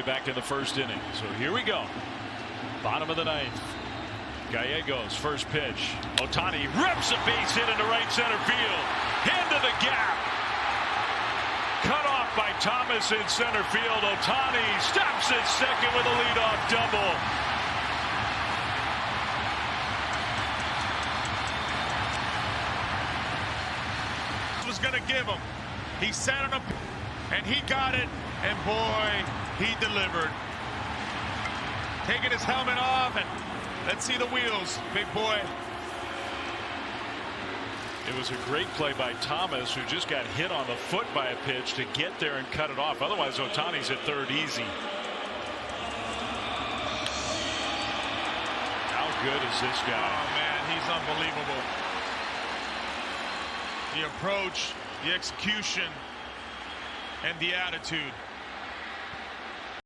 Back in the first inning. So here we go. Bottom of the ninth. Gallegos first pitch. Ohtani rips a base hit into right center field. Into the gap. Cut off by Thomas in center field. Ohtani steps at second with a leadoff double. Was going to give him. He sat on a and he got it, and boy, he delivered. Taking his helmet off, and let's see the wheels, big boy. It was a great play by Thomas, who just got hit on the foot by a pitch to get there and cut it off. Otherwise, Ohtani's at third easy. How good is this guy? Oh, man, he's unbelievable. The approach, the execution, and the attitude.